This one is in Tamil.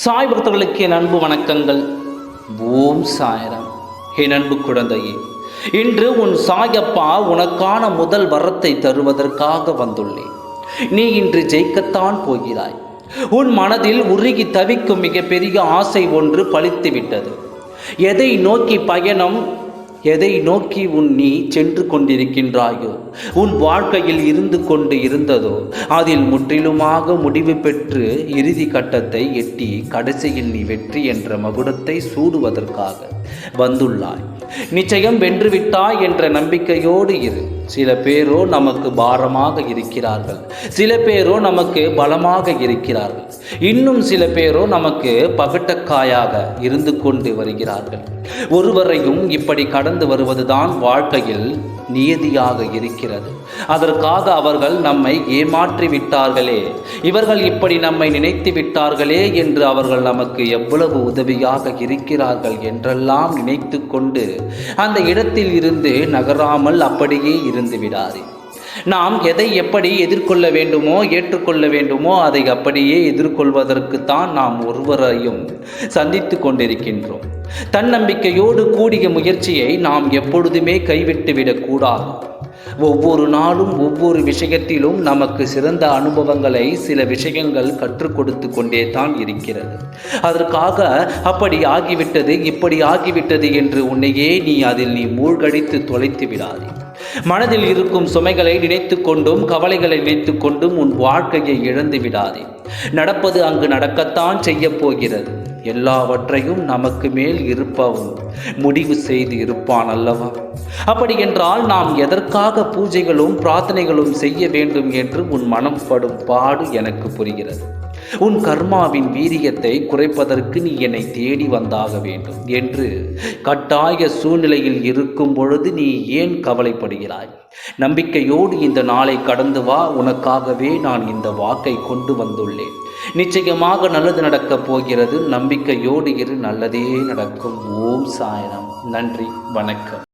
சாய் பக்தர்களுக்கு என் அன்பு வணக்கங்கள். ஓம் சாய்ராம். என் அன்பு குழந்தையே, இன்று உன் சாயப்பா உனக்கான முதல் வரத்தை தருவதற்காக வந்துள்ளேன். நீ இன்று ஜெயிக்கத்தான் போகிறாய். உன் மனதில் உருகி தவிக்கும் மிகப்பெரிய ஆசை ஒன்று பலித்து விட்டது. எதை நோக்கி நீ சென்று கொண்டிருக்கின்றாயோ, உன் வாழ்க்கையில் இருந்து கொண்டு இருந்ததோ, அதில் முற்றிலுமாக முடிவு பெற்று இறுதி கட்டத்தை எட்டி கடைசியில் நீ வெற்றி என்ற மகுடத்தை சூடுவதற்காக வந்துள்ளாய். நிச்சயம் வென்றுவிட்டாய் என்ற நம்பிக்கையோடு இரு. சில பேரோ நமக்கு பாரமாக இருக்கிறார்கள், சில பேரோ நமக்கு பலமாக இருக்கிறார்கள், இன்னும் சில பேரோ நமக்கு பகட்டக்காயாக இருந்து கொண்டு வருகிறார்கள். ஒருவரையும் இப்படி கடந்து வருவதுதான் வாழ்க்கையில் நியதியாக இருக்கிறது. அதற்காக அவர்கள் நம்மை ஏமாற்றி விட்டார்களே, இவர்கள் இப்படி நம்மை நினைத்து விட்டார்களே என்று அவர்கள் நமக்கு எவ்வளவு உதவியாக இருக்கிறார்கள் என்றெல்லாம் நினைத்து கொண்டு அந்த இடத்தில் இருந்து நகராமல் அப்படியே இருந்து விடாதே. நாம் எதை எப்படி எதிர்கொள்ள வேண்டுமோ ஏற்றுக்கொள்ள வேண்டுமோ அதை அப்படியே எதிர்கொள்வதற்குத்தான் நாம் ஒருவரையும் சந்தித்து கொண்டிருக்கின்றோம். தன்னம்பிக்கையோடு கூடிய முயற்சியை நாம் எப்பொழுதுமே கைவிட்டு விடக்கூடாது. ஒவ்வொரு நாளும் ஒவ்வொரு விஷயத்திலும் நமக்கு சிறந்த அனுபவங்களை சில விஷயங்கள் கற்றுக் கொடுத்து கொண்டே தான் இருக்கிறது. அதற்காக அப்படி ஆகிவிட்டது இப்படி ஆகிவிட்டது என்று உன்னையே அதில் மூழ்கடித்து தொலைத்து விடாதே. மனதில் இருக்கும் சுமைகளை நினைத்து கொண்டும் கவலைகளை நினைத்து கொண்டும் உன் வாழ்க்கையை இழந்து விடாதே. நடப்பது அங்கு நடக்கத்தான் செய்ய போகிறது. எல்லாவற்றையும் நமக்கு மேல் இருப்பவன் முடிவு செய்து இருப்பான் அல்லவா? அப்படி என்றால் நாம் எதற்காக பூஜைகளும் பிரார்த்தனைகளும் செய்ய வேண்டும் என்று உன் மனம் படும் பாடு எனக்கு புரிகிறது. உன் கர்மாவின் வீரியத்தை குறைப்பதற்கு நீ என்னை தேடி வந்தாக வேண்டும் என்று கட்டாய சூழ்நிலையில் இருக்கும் பொழுது நீ ஏன் கவலைப்படுகிறாய்? நம்பிக்கையோடு இந்த நாளை கடந்து வா. உனக்காகவே நான் இந்த வாக்கை கொண்டு வந்துள்ளேன். நிச்சயமாக நல்லது நடக்கப் போகிறது. நம்பிக்கையோடு இரு, நல்லதே நடக்கும். ஓம் சாய்ராம். நன்றி, வணக்கம்.